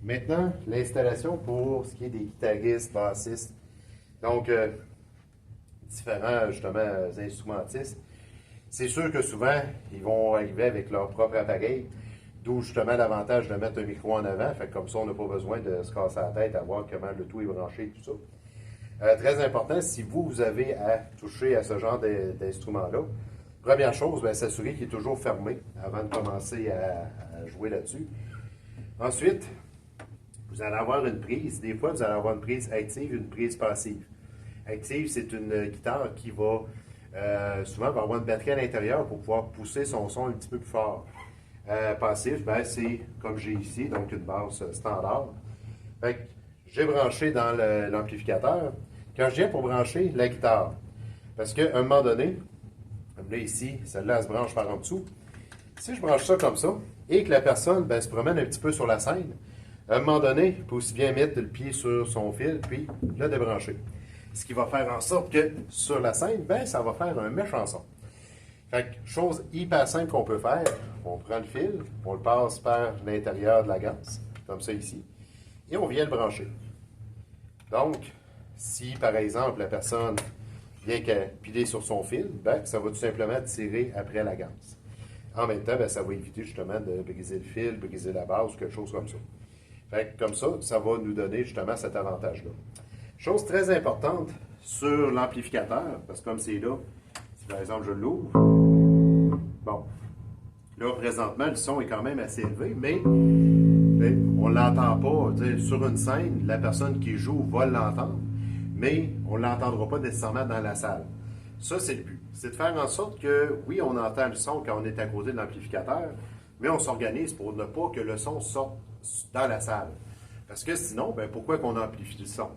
Maintenant, l'installation pour ce qui est des guitaristes, bassistes, donc différents justement instrumentistes. C'est sûr que souvent, ils vont arriver avec leur propre appareil, d'où justement l'avantage de mettre un micro en avant. Fait que comme ça, on n'a pas besoin de se casser la tête à voir comment le tout est branché et tout ça. Très important, si vous avez à toucher à ce genre d'instrument-là, première chose, s'assurer qu'il est toujours fermé avant de commencer à jouer là-dessus. Ensuite, vous allez avoir une prise. Des fois, vous allez avoir une prise active et une prise passive. Active, c'est une guitare qui va souvent avoir une batterie à l'intérieur pour pouvoir pousser son son un petit peu plus fort. Passif, c'est comme j'ai ici, donc une basse standard. Fait que j'ai branché dans l'amplificateur. Quand je viens pour brancher la guitare, parce qu'à un moment donné, comme là ici, celle-là elle se branche par en dessous. Si je branche ça comme ça, et que la personne se promène un petit peu sur la scène, à un moment donné, il peut aussi bien mettre le pied sur son fil, puis le débrancher. Ce qui va faire en sorte que sur la scène, ça va faire un méchant son. Fait que, chose hyper simple qu'on peut faire, on prend le fil, on le passe par l'intérieur de la gaze, comme ça ici, et on vient le brancher. Donc, si par exemple la personne vient qu'à piler sur son fil, ça va tout simplement tirer après la gaze. En même temps, ça va éviter justement de briser le fil, briser la base ou quelque chose comme ça. Fait que comme ça va nous donner justement cet avantage-là. Chose très importante sur l'amplificateur, parce que comme c'est là, si par exemple je l'ouvre, bon, là présentement le son est quand même assez élevé, mais on ne l'entend pas. Sur une scène, la personne qui joue va l'entendre, mais on ne l'entendra pas nécessairement dans la salle. Ça, c'est le but. C'est de faire en sorte que, oui, on entend le son quand on est à côté de l'amplificateur, mais on s'organise pour ne pas que le son sorte dans la salle. Parce que sinon, pourquoi qu'on amplifie le son?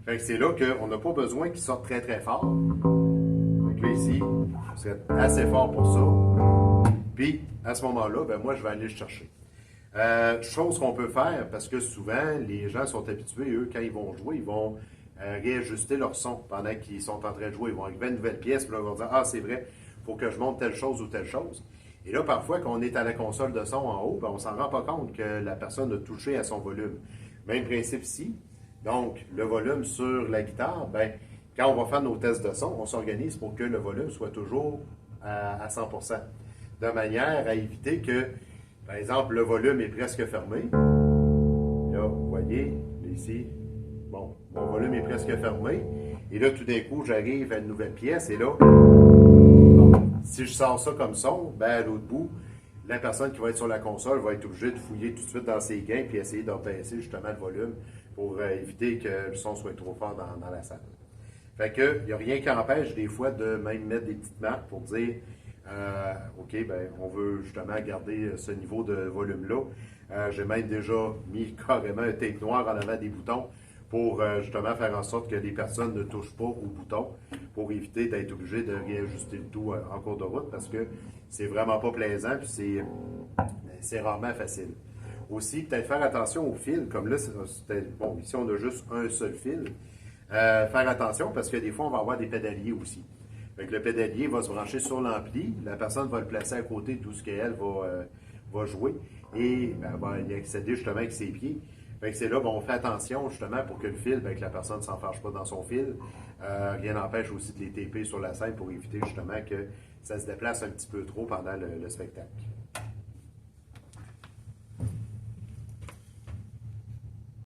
Fait que c'est là qu'on n'a pas besoin qu'il sorte très très fort. Donc là, ici, c'est assez fort pour ça. Puis, à ce moment-là, moi, je vais aller le chercher. Chose qu'on peut faire, parce que souvent, les gens sont habitués, eux, quand ils vont jouer, ils vont réajuster leur son pendant qu'ils sont en train de jouer. Ils vont arriver à une nouvelle pièce, puis là, ils vont dire « Ah, c'est vrai, il faut que je monte telle chose ou telle chose. » Et là, parfois, quand on est à la console de son en haut, on ne s'en rend pas compte que la personne a touché à son volume. Même principe ici. Donc, le volume sur la guitare, quand on va faire nos tests de son, on s'organise pour que le volume soit toujours à 100%. De manière à éviter que, par exemple, le volume est presque fermé. Là, vous voyez, ici, bon, mon volume est presque fermé. Et là, tout d'un coup, j'arrive à une nouvelle pièce et là, bon, si je sors ça comme son, à l'autre bout, la personne qui va être sur la console va être obligée de fouiller tout de suite dans ses gains puis essayer d'abaisser justement le volume pour éviter que le son soit trop fort dans la salle. Fait que, il n'y a rien qui empêche des fois de même mettre des petites marques pour dire OK, on veut justement garder ce niveau de volume-là. J'ai même déjà mis carrément un tape noir en avant des boutons pour justement faire en sorte que les personnes ne touchent pas aux boutons pour éviter d'être obligé de réajuster le tout en cours de route parce que c'est vraiment pas plaisant puis c'est rarement facile. Aussi, peut-être faire attention au fil, comme là, bon, ici on a juste un seul fil. Faire attention parce que des fois on va avoir des pédaliers aussi. Donc, le pédalier va se brancher sur l'ampli, la personne va le placer à côté de tout ce qu'elle va jouer et va y accéder justement avec ses pieds. C'est là, on fait attention justement pour que le fil, que la personne ne s'enfarge pas dans son fil. Rien n'empêche aussi de les taper sur la scène pour éviter justement que ça se déplace un petit peu trop pendant le spectacle.